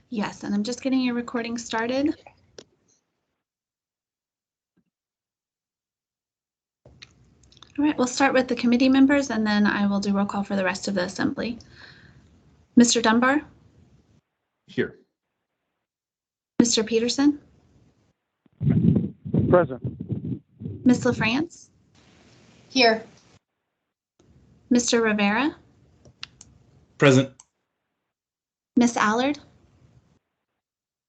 Yes, and I'm just getting your recording started. All right, we'll start with the committee members and then I will do roll call for the rest of the assembly. Mr. Dunbar? Here. Mr. Peterson? Present. Ms. LaFrance? Here. Mr. Rivera? Present. Ms. Allard?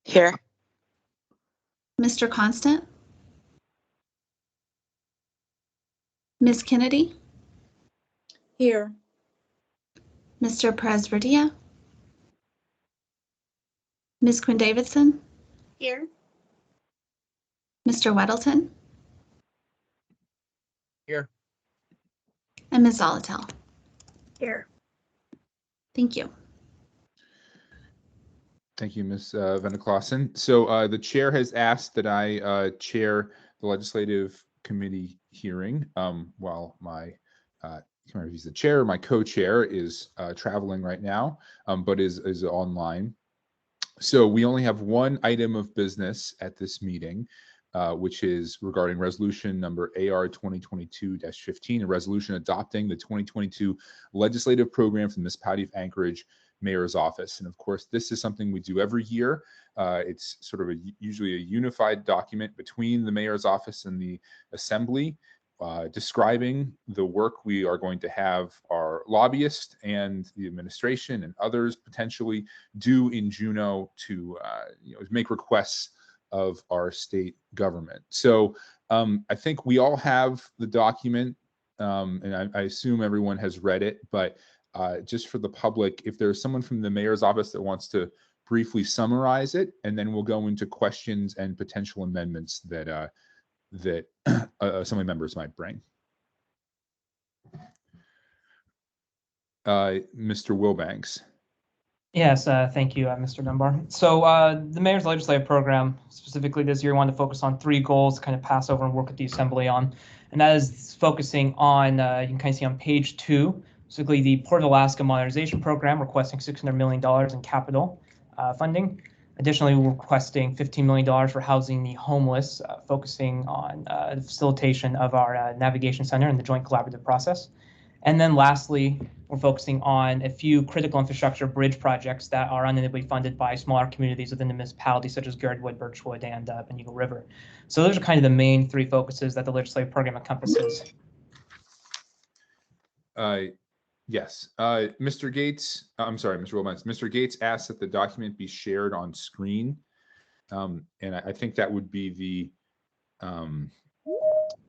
Here. Mr. Constant? Ms. Kennedy? Here. Mr. Perez-Verdia? Ms. Quinn Davidson? Here. Mr. Weddleton? Here. And Ms. Zoltel? Here. Thank you. Thank you, Ms. Venneklassen. So the chair has asked that I chair the legislative committee hearing while my he's the chair. My co-chair is traveling right now, but is online. So we only have one item of business at this meeting, which is regarding resolution number AR 2022-15, a resolution adopting the 2022 legislative program for the municipality of Anchorage Mayor's Office. And of course, this is something we do every year. It's sort of usually a unified document between the Mayor's Office and the Assembly, describing the work we are going to have our lobbyists and the administration and others potentially do in Juneau to make requests of our state government. So I think we all have the document, and I assume everyone has read it, but just for the public, if there's someone from the mayor's office that wants to briefly summarize it, and then we'll go into questions and potential amendments that assembly members might bring. Mr. Wilbanks. Yes, thank you, Mr. Dunbar. So the mayor's legislative program, specifically this year, wanted to focus on 3 goals to kind of pass over and work with the assembly on. And that is focusing on, you can kind of see on page 2, specifically the Port of Alaska Modernization Program, requesting $600 million in capital funding. Additionally, we're requesting $15 million for housing the homeless, focusing on the facilitation of our navigation center and the joint collaborative process. And then lastly, we're focusing on a few critical infrastructure bridge projects that are unintentionally funded by smaller communities within the municipality, such as Girdwood, Birchwood, and Eagle River. So those are kind of the main 3 focuses that the legislative program encompasses. Yes, Mr. Gates, I'm sorry, Mr. Wilbanks. Mr. Gates asked that the document be shared on screen. And I think that would be the,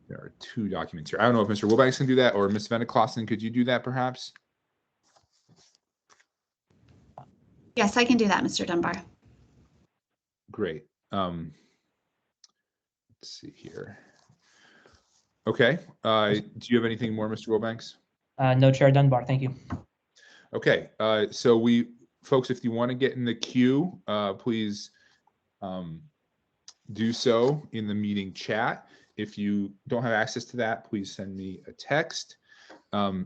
there are 2 documents here. I don't know if Mr. Wilbanks can do that, or Ms. Venneklassen, could you do that perhaps? Yes, I can do that, Mr. Dunbar. Great. Let's see here. Okay. Do you have anything more, Mr. Wilbanks? No, Chair Dunbar, thank you. Okay. So folks, if you want to get in the queue, please do so in the meeting chat. If you don't have access to that, please send me a text. All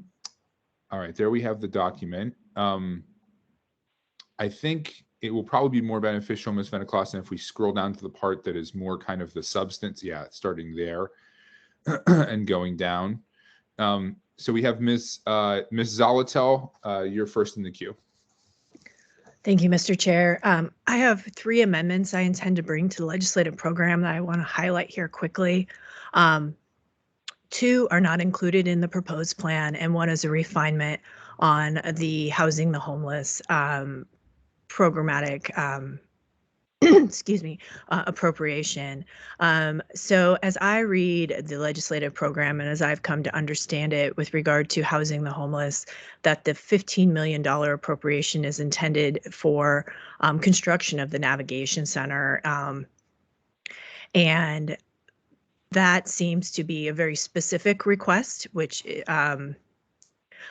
right, there we have the document. I think it will probably be more beneficial, Ms. Venneklassen, if we scroll down to the part that is more kind of the substance. Yeah, starting there and going down. So we have Ms. Zoltel, you're first in the queue. Thank you, Mr. Chair. I have 3 amendments I intend to bring to the legislative program that I want to highlight here quickly. 2 are not included in the proposed plan, and 1 is a refinement on the housing the homeless programmatic excuse me, appropriation. So as I read the legislative program and as I've come to understand it with regard to housing the homeless, that the $15 million appropriation is intended for construction of the navigation center. And that seems to be a very specific request, which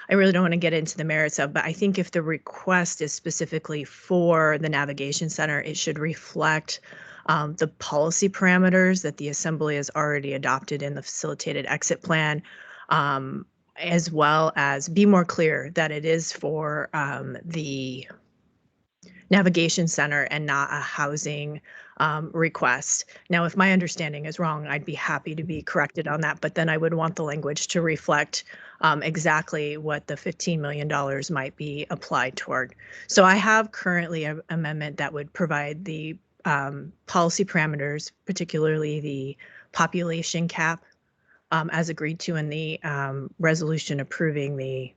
I really don't want to get into the merits of, but I think if the request is specifically for the navigation center, it should reflect the policy parameters that the Assembly has already adopted in the facilitated exit plan, as well as be more clear that it is for the navigation center and not a housing request. Now, if my understanding is wrong, I'd be happy to be corrected on that, but then I would want the language to reflect exactly what the $15 million might be applied toward. So I have currently an amendment that would provide the policy parameters, particularly the population cap, as agreed to in the resolution approving the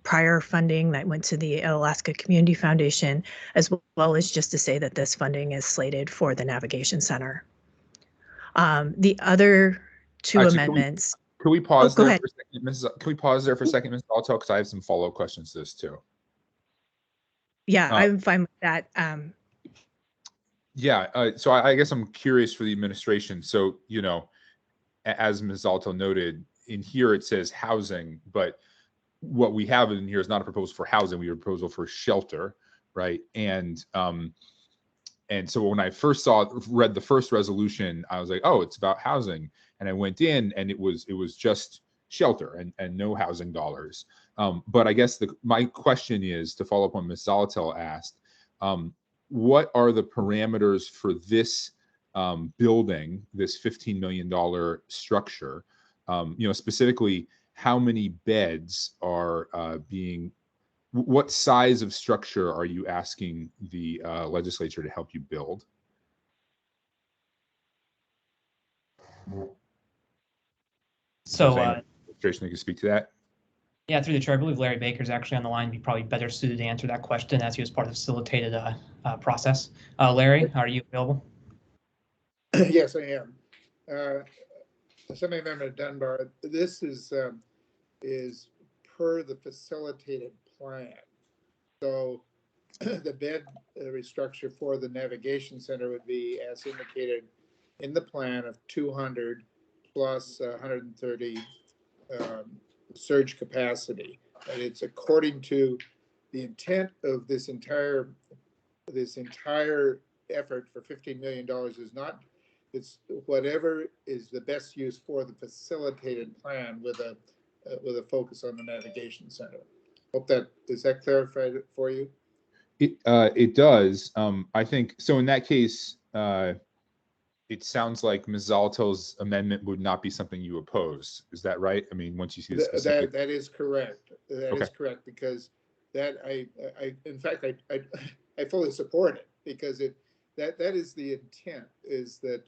prior funding that went to the Alaska Community Foundation, as well as just to say that this funding is slated for the Navigation Center. The other two Actually, amendments. Can we pause go there ahead. for a second, Mrs. Can we pause there for a second, Mrs. Zoltel, because I have some follow-up questions to this too. Yeah, I'm fine with that. Yeah, so I guess I'm curious for the administration. So, you know, as Ms. Zoltel noted, in here it says housing, but what we have in here is not a proposal for housing, we have a proposal for shelter, right? And so when I first read the first resolution, I was like, oh, it's about housing. And I went in and it was just shelter and no housing dollars. But I guess my question is, to follow up on Ms. Zoltel asked, what are the parameters for this building, this $15 million structure? You know, specifically, how many beds are what size of structure are you asking the legislature to help you build? So, administration can speak to that. yeah, through the chair, I believe Larry Baker is actually on the line. He'd probably be better suited to answer that question as he was part of the facilitated process. Larry, are you available? Yes, I am. Assemblymember Dunbar, this is per the facilitated plan. So the bed restructure for the navigation center would be, as indicated in the plan, of 200 plus 130 surge capacity. And it's according to the intent of this entire effort for $15 million is not, it's whatever is the best use for the facilitated plan with a focus on the navigation center. Hope does that clarify it for you? It does. I think so. In that case, it sounds like Ms. Zoltel's amendment would not be something you oppose. Is that right? I mean, once you see the specific. That is correct. That Okay. is correct, because that in fact I fully support it, because that is the intent, is that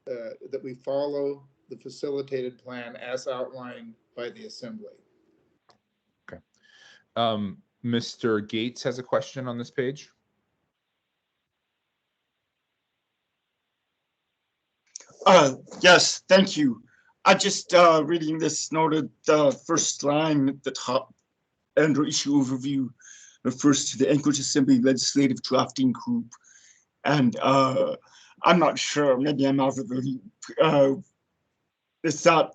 that we follow the facilitated plan as outlined by the Assembly. Okay. Mr. Gates has a question on this page. Yes, thank you. I just reading this noted the first line at the top, under issue overview, refers to the Anchorage Assembly Legislative Drafting Group. And I'm not sure, maybe I'm out of the loop. Is that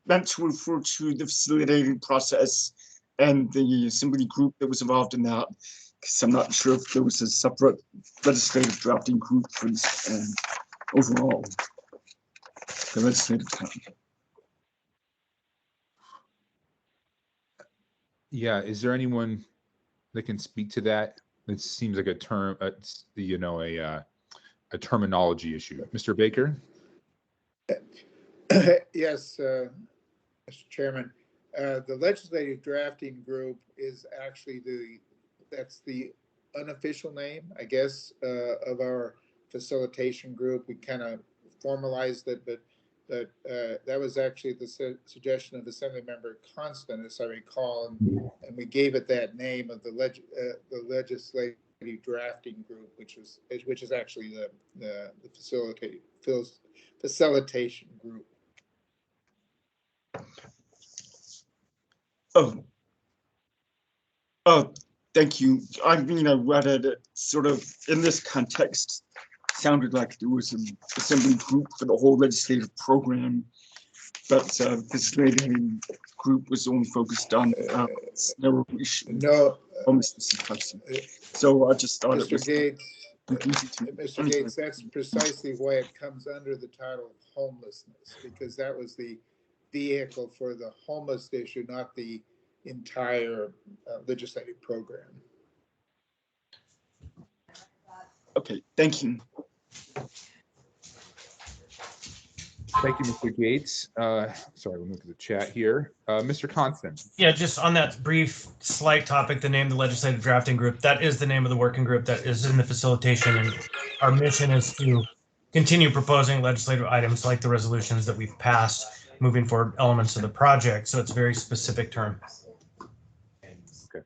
meant to refer to the facilitating process and the assembly group that was involved in that? Because I'm not sure if there was a separate legislative drafting group for this overall. The legislative time. Yeah, is there anyone that can speak to that? It seems like a term, you know, a terminology issue. Mr. Baker? Yes, Mr. Chairman. The legislative drafting group is actually that's the unofficial name, I guess, of our facilitation group. We kind of formalized it, but that was actually the suggestion of Assemblymember Constant, as I recall, and we gave it that name of the legislative drafting group, which is actually the facilitation group. Oh, thank you. I mean, I read it sort of in this context. Sounded like there was an assembly group for the whole legislative program, but this legislative group was only focused on narrow issue. No, homelessness. So I just thought Mr. it was Gates. Mr. Gates, that's precisely why it comes under the title of homelessness, because that was the vehicle for the homeless issue, not the entire legislative program. Okay, thank you. Thank you, Mr. Gates. Sorry, we'll look at the chat here. Mr. Constant. Yeah, just on that brief, slight topic, the name of the legislative drafting group, that is the name of the working group that is in the facilitation. And our mission is to continue proposing legislative items like the resolutions that we've passed, moving forward elements of the project. So it's a very specific term. Okay.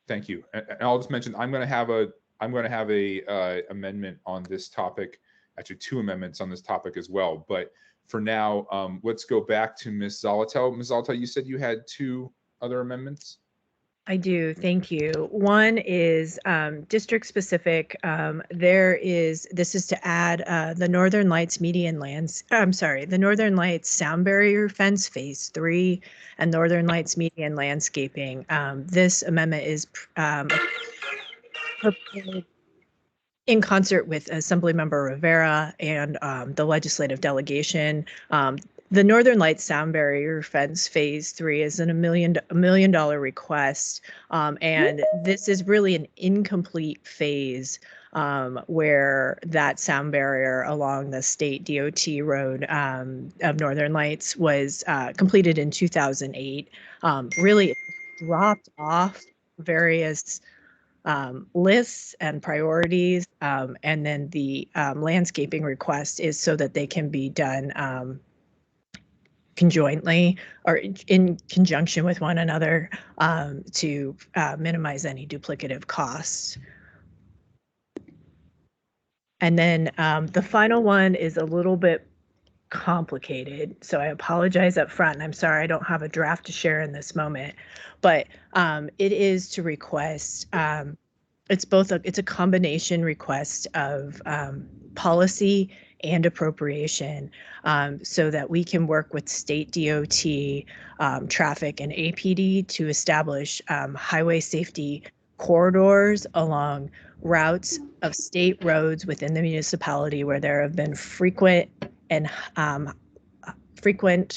Thank you. And I'll just mention I'm going to have a amendment on this topic. Actually, 2 amendments on this topic as well. But for now, let's go back to Ms. Zoltel. Ms. Zoltel, you said you had 2 other amendments. I do. Thank you. One is district specific. This is to add the Northern Lights median lands. The Northern Lights sound barrier fence phase 3 and Northern Lights median landscaping. This amendment is in concert with Assemblymember Rivera and the legislative delegation. The Northern Lights sound barrier fence phase 3 is $1 million request. And this is really an incomplete phase where that sound barrier along the state DOT road of Northern Lights was completed in 2008. Really dropped off various lists and priorities, and then the landscaping request is so that they can be done conjointly or in conjunction with one another to minimize any duplicative costs. And then the final one is a little bit complicated, so I apologize up front, and I'm sorry I don't have a draft to share in this moment, but it is to request, it's a combination request of policy and appropriation so that we can work with state DOT, traffic and APD to establish highway safety corridors along routes of state roads within the municipality where there have been frequent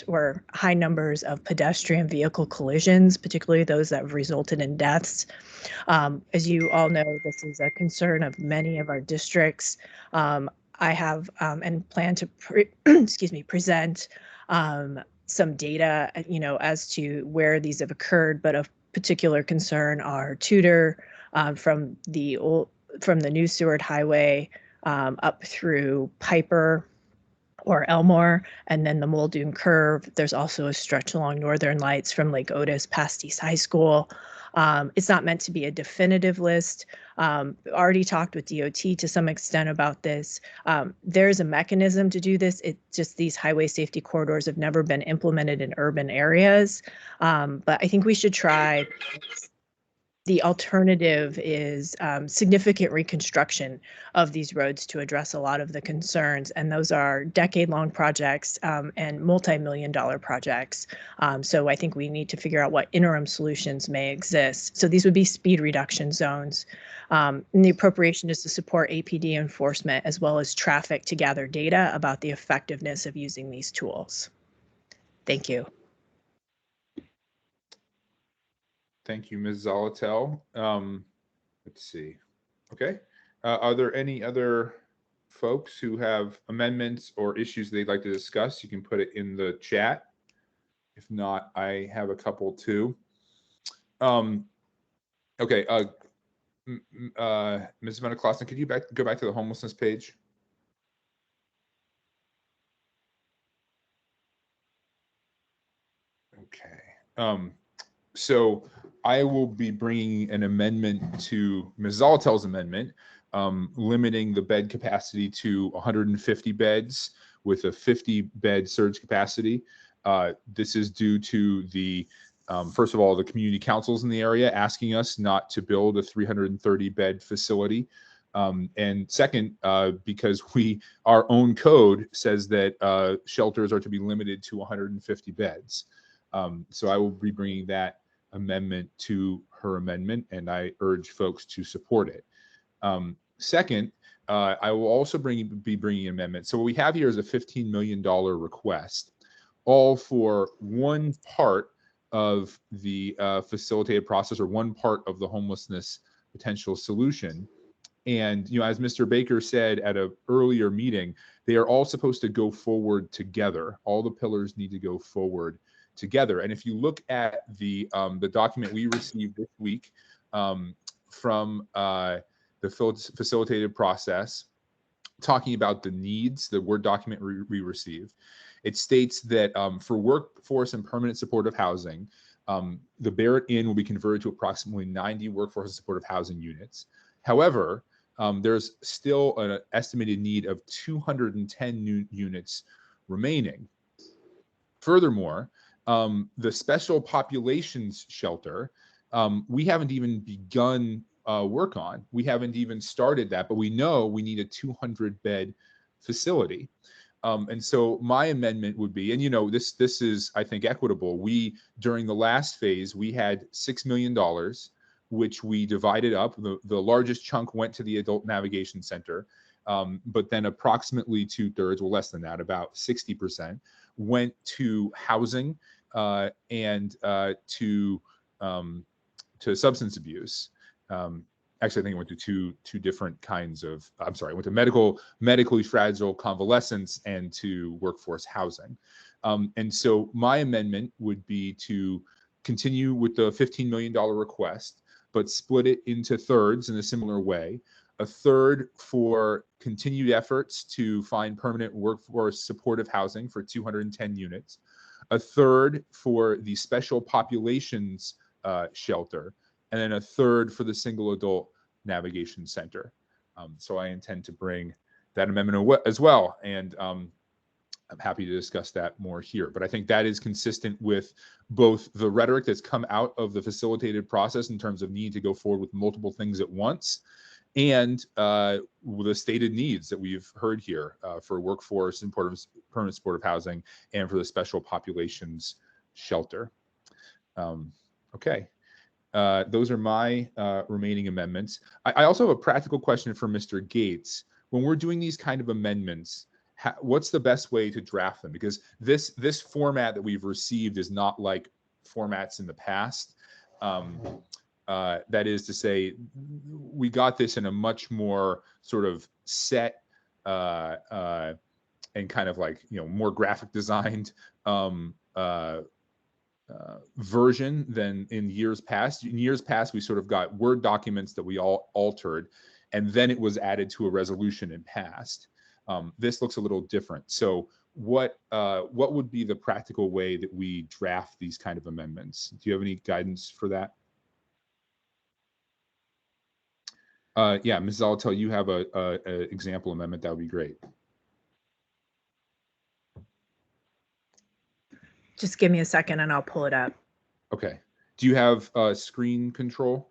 or high numbers of pedestrian vehicle collisions, particularly those that have resulted in deaths. As you all know, this is a concern of many of our districts. I have and plan to present some data, as to where these have occurred, but of particular concern are Tudor from the New Seward Highway up through Piper or Elmore, and then the Muldoon Curve. There's also a stretch along Northern Lights from Lake Otis past East High School. It's not meant to be a definitive list. Already talked with DOT to some extent about this. There's a mechanism to do this. It just, these highway safety corridors have never been implemented in urban areas. But I think we should try. The alternative is significant reconstruction of these roads to address a lot of the concerns, and those are decade-long projects and multi-million-dollar projects. So I think we need to figure out what interim solutions may exist. So these would be speed reduction zones. And the appropriation is to support APD enforcement as well as traffic to gather data about the effectiveness of using these tools. Thank you. Thank you, Ms. Zoltel. Let's see. Okay. Are there any other folks who have amendments or issues they'd like to discuss? You can put it in the chat. If not, I have a couple too. Okay. Ms. Van Clausen, could you go back to the homelessness page? Okay. So I will be bringing an amendment to Ms. Zoltel's amendment, limiting the bed capacity to 150 beds with a 50-bed surge capacity. This is due to the, first of all, the community councils in the area asking us not to build a 330-bed facility. And second, because our own code says that shelters are to be limited to 150 beds. So I will be bringing that amendment to her amendment, and I urge folks to support it. Second, I will also be bringing an amendment. So what we have here is a $15 million request, all for one part of the facilitated process or one part of the homelessness potential solution. And, as Mr. Baker said at an earlier meeting, they are all supposed to go forward together. All the pillars need to go forward together. And if you look at the document we received this week from the facilitated process, talking about the needs, the Word document we received, it states that for workforce and permanent supportive housing, the Barrett Inn will be converted to approximately 90 workforce and supportive housing units. However, there's still an estimated need of 210 new units remaining. Furthermore, the special populations shelter, we haven't even begun work on. We haven't even started that, but we know we need a 200-bed facility. And so my amendment would be, and this is, I think, equitable. During the last phase, we had $6 million, which we divided up. The largest chunk went to the Adult Navigation Center, but then approximately 2/3, well, less than that, about 60%, went to housing and to substance abuse. Actually, I think it went to two different kinds of, I'm sorry, it went to medically fragile convalescents and to workforce housing. And so my amendment would be to continue with the $15 million request, but split it into thirds in a similar way. A third for continued efforts to find permanent workforce supportive housing for 210 units. A third for the special populations shelter, and then a third for the single adult navigation center. So I intend to bring that amendment as well. And I'm happy to discuss that more here. But I think that is consistent with both the rhetoric that's come out of the facilitated process in terms of need to go forward with multiple things at once, and the stated needs that we've heard here for workforce and permanent supportive housing and for the special populations shelter. Okay. Those are my remaining amendments. I also have a practical question for Mr. Gates. When we're doing these kind of amendments, what's the best way to draft them? Because this format that we've received is not like formats in the past. That is to say, we got this in a much more sort of set and kind of like, more graphic designed version than in years past. In years past, we sort of got Word documents that we all altered, and then it was added to a resolution and passed. This looks a little different. So what would be the practical way that we draft these kind of amendments? Do you have any guidance for that? Yeah, Ms. Zoltel, you have a example amendment. That would be great. Just give me a second and I'll pull it up. Okay. Do you have screen control?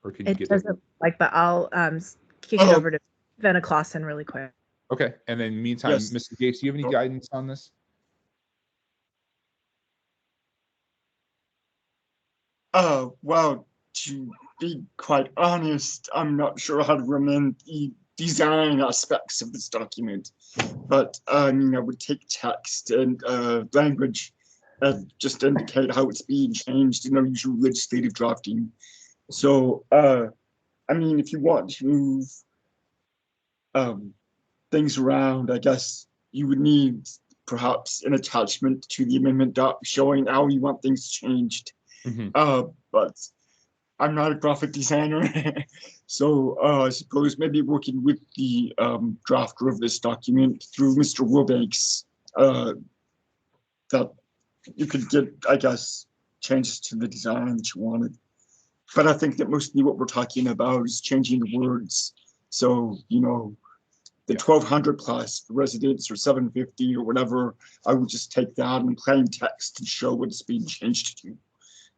Or can you get it? Doesn't like, but I'll kick it over to Venna Clausen really quick. Okay. And then meantime, Yes. Mr. Gates, do you have any guidance on this? Well, to be quite honest, I'm not sure how to recommend the design aspects of this document, but I would take text and language and just indicate how it's being changed in our usual legislative drafting. So, if you want to move things around, I guess you would need perhaps an attachment to the amendment doc showing how you want things changed. Mm-hmm. But I'm not a graphic designer, so I suppose maybe working with the drafter of this document through Mr. Wilbanks, that you could get, I guess, changes to the design that you wanted. But I think that mostly what we're talking about is changing the words. So, the 1,200 plus for residents or 750 or whatever, I would just take that in plain text and show what it's being changed to.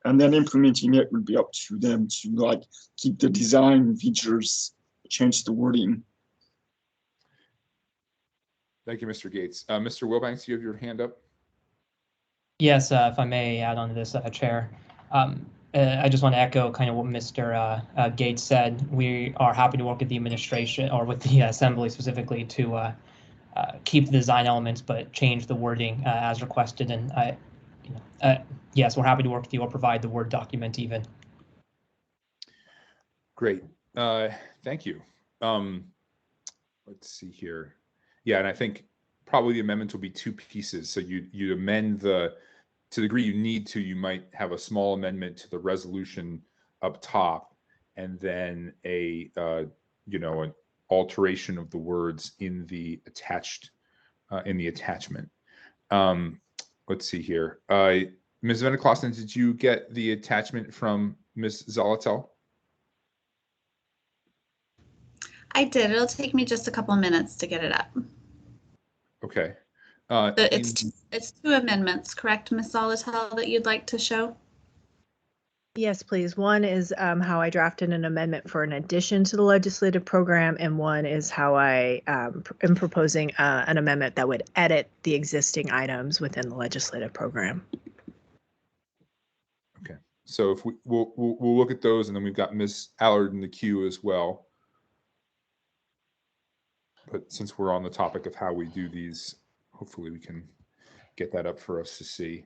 And then implementing it would be up to them to keep the design features, change the wording. Thank you, Mr. Gates. Mr. Wilbanks, you have your hand up. Yes, if I may add on to this, Chair. I just want to echo kind of what Mr. Gates said. We are happy to work with the administration or with the assembly specifically to keep the design elements, but change the wording as requested. And yes, we're happy to work with you. I'll provide the Word document even. Great. Thank you. Let's see here. Yeah, and I think probably the amendments will be two pieces. So you amend to the degree you need to, you might have a small amendment to the resolution up top, and then an alteration of the words in the attached in the attachment. Let's see here. Ms. Veneklassen, did you get the attachment from Ms. Zoltel? I did. It'll take me just a couple of minutes to get it up. Okay. It's two amendments, correct, Ms. Zoltel, that you'd like to show? Yes, please. One is how I drafted an amendment for an addition to the legislative program, and one is how I am proposing an amendment that would edit the existing items within the legislative program. Okay. So if we'll look at those, and then we've got Ms. Allard in the queue as well. But since we're on the topic of how we do these, hopefully we can get that up for us to see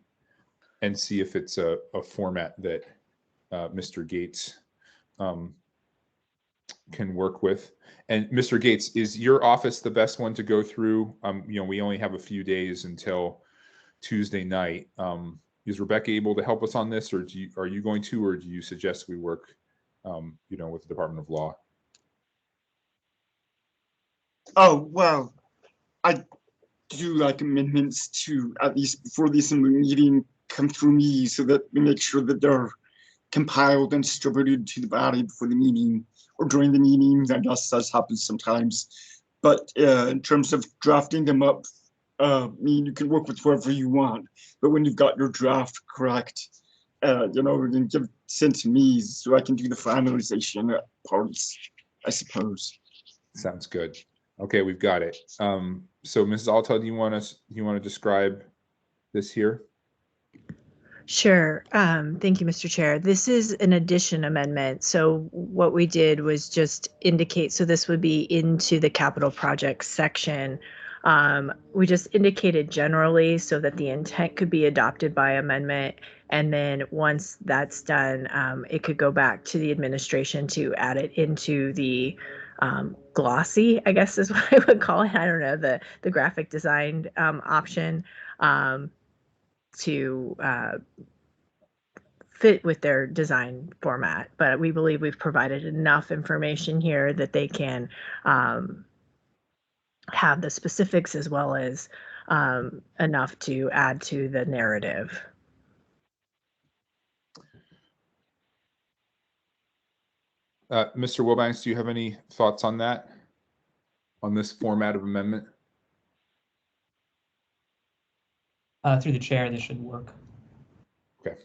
and see if it's a format that Mr. Gates can work with. And Mr. Gates, is your office the best one to go through? We only have a few days until Tuesday night. Is Rebecca able to help us on this, or are you going to, or do you suggest we work, with the Department of Law? Oh, well, I do like amendments to, at least before the assembly meeting, come through me so that we make sure that they're compiled and distributed to the body before the meeting or during the meetings. I guess that happens sometimes. But in terms of drafting them up, you can work with whoever you want. But when you've got your draft correct, then give it sent to me so I can do the finalization parts, I suppose. Sounds good. Okay, we've got it. So Mrs. Alta, do you want to describe this here? Sure. Thank you, Mr. Chair. This is an addition amendment. So what we did was just indicate, so this would be into the capital projects section. We just indicated generally so that the intent could be adopted by amendment. And then once that's done, it could go back to the administration to add it into the glossy, I guess is what I would call it. I don't know, the graphic design option. To fit with their design format, but we believe we've provided enough information here that they can have the specifics as well as enough to add to the narrative. Mr. Wilbanks, do you have any thoughts on that, on this format of amendment? Through the chair, this should work. Okay.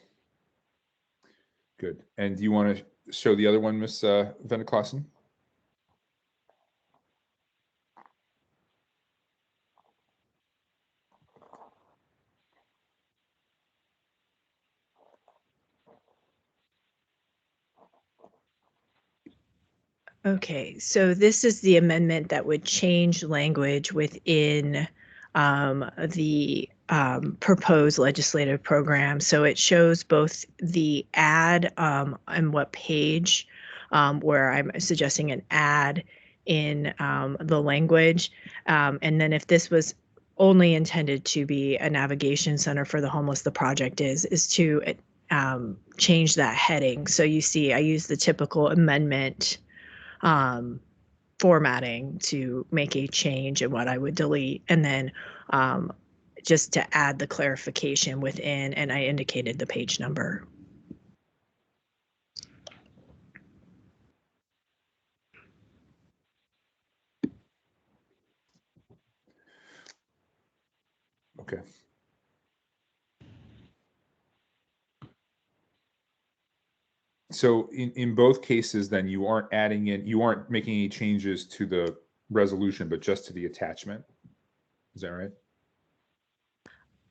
Good. And do you want to show the other one, Ms. Veneklassen? Okay, so this is the amendment that would change language within the proposed legislative program. So it shows both the add and what page, where I'm suggesting an add in the language. And then if this was only intended to be a navigation center for the homeless, the project is to change that heading. So you see, I use the typical amendment formatting to make a change in what I would delete, and then just to add the clarification within, and I indicated the page number. Okay. So in both cases, then you aren't making any changes to the resolution, but just to the attachment. Is that right?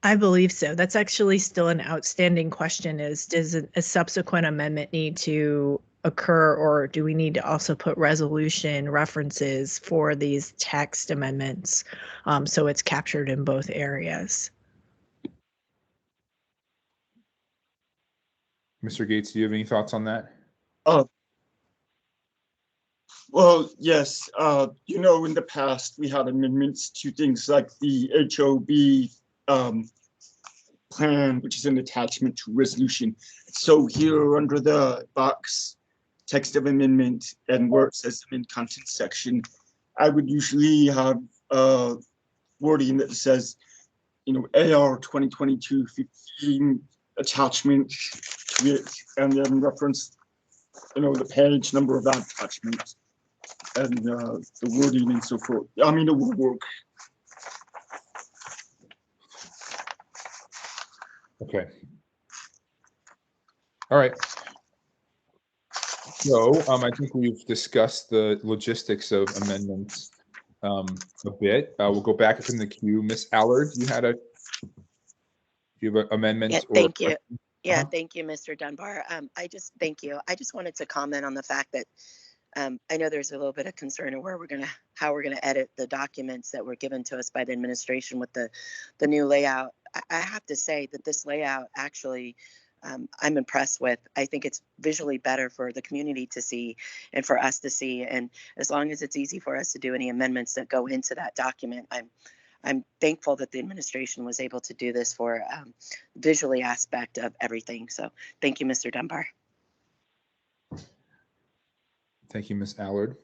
I believe so. That's actually still an outstanding question, does a subsequent amendment need to occur, or do we need to also put resolution references for these text amendments so it's captured in both areas? Mr. Gates, do you have any thoughts on that? Well, yes, in the past, we had amendments to things like the HOB plan, which is an attachment to resolution. So here under the box text of amendment and where it says amend content section, I would usually have wording that says, AR 2022-15 attachment to it, and then reference, the page number of that attachment and the wording and so forth. I mean, it will work. Okay. All right. So I think we've discussed the logistics of amendments a bit. We'll go back up in the queue. Miss Allard, do you have an amendment? Yeah, or thank you. question? Yeah, thank you, Mr. Dunbar. Thank you. I just wanted to comment on the fact that I know there's a little bit of concern of how we're gonna edit the documents that were given to us by the administration with the new layout. I have to say that this layout actually I'm impressed with. I think it's visually better for the community to see and for us to see. And as long as it's easy for us to do any amendments that go into that document, I'm thankful that the administration was able to do this for visually aspect of everything. So thank you, Mr. Dunbar. Thank you, Miss Allard.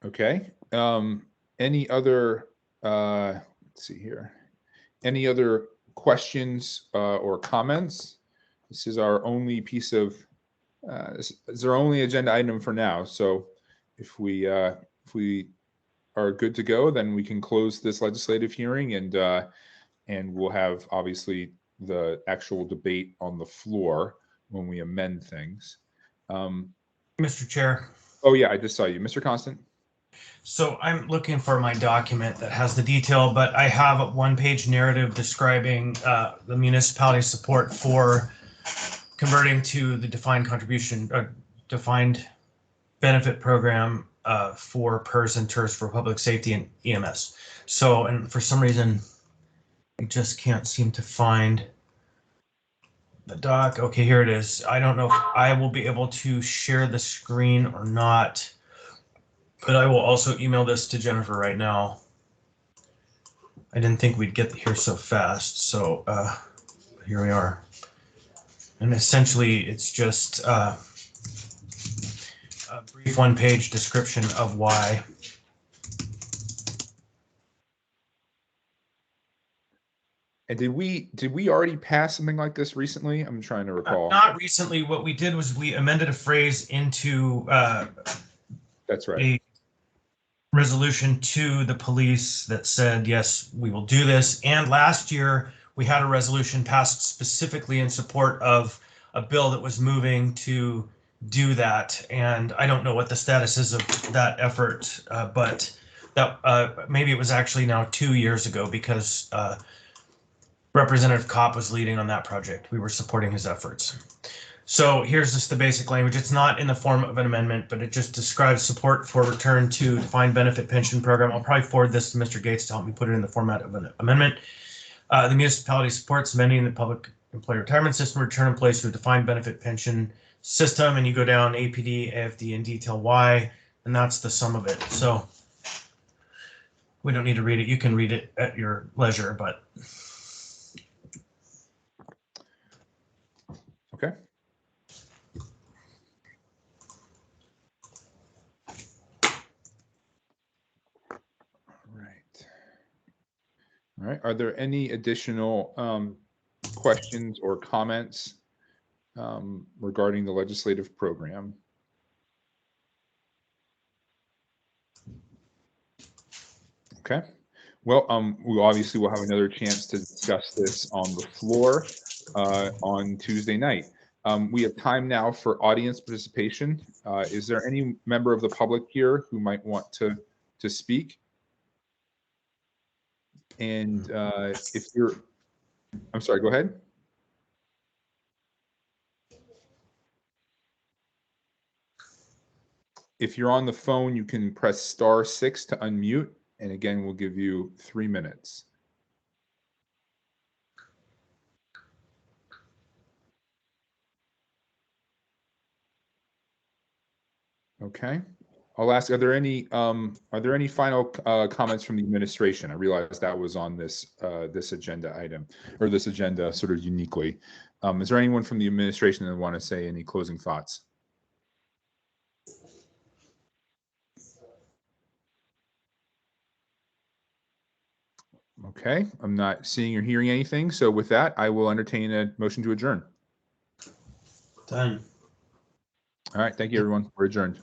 Okay. Any other, let's see here. Any other questions or comments? This is our only piece of, this is our only agenda item for now. So if we are good to go, then we can close this legislative hearing and we'll have obviously the actual debate on the floor when we amend things. Mr. Chair. Oh yeah, I just saw you. Mr. Constant. So I'm looking for my document that has the detail, but I have a one-page narrative describing the municipality support for converting to the defined contribution, defined benefit program for PERS and TERS for public safety and EMS. So, and for some reason, I just can't seem to find the doc. Okay, here it is. I don't know if I will be able to share the screen or not, but I will also email this to Jennifer right now. I didn't think we'd get here so fast, so here we are. And essentially, it's just a brief one-page description of why. And did we already pass something like this recently? I'm trying to recall. Not recently. What we did was we amended a phrase into that's right. a resolution to the police that said, yes, we will do this. And last year, we had a resolution passed specifically in support of a bill that was moving to do that. And I don't know what the status is of that effort, but that maybe it was actually now 2 years ago because Representative Kopp was leading on that project. We were supporting his efforts. So here's just the basic language. It's not in the form of an amendment, but it just describes support for return to defined benefit pension program. I'll probably forward this to Mr. Gates to help me put it in the format of an amendment. The municipality supports amending the public employee retirement system, return employees to a defined benefit pension system, and you go down APD, AFD, and detail why, and that's the sum of it. So we don't need to read it. You can read it at your leisure, but. Okay. All right. Are there any additional questions or comments regarding the legislative program? Okay. Well, we obviously will have another chance to discuss this on the floor on Tuesday night. We have time now for audience participation. Is there any member of the public here who might want to speak? And if you're, I'm sorry, go ahead. If you're on the phone, you can press *6 to unmute. And again, we'll give you 3 minutes. Okay. I'll ask, are there any final comments from the administration? I realize that was on this this agenda item, or this agenda sort of uniquely. Is there anyone from the administration that want to say any closing thoughts? Okay, I'm not seeing or hearing anything. So with that, I will entertain a motion to adjourn. Done. All right, thank you, everyone. We're adjourned.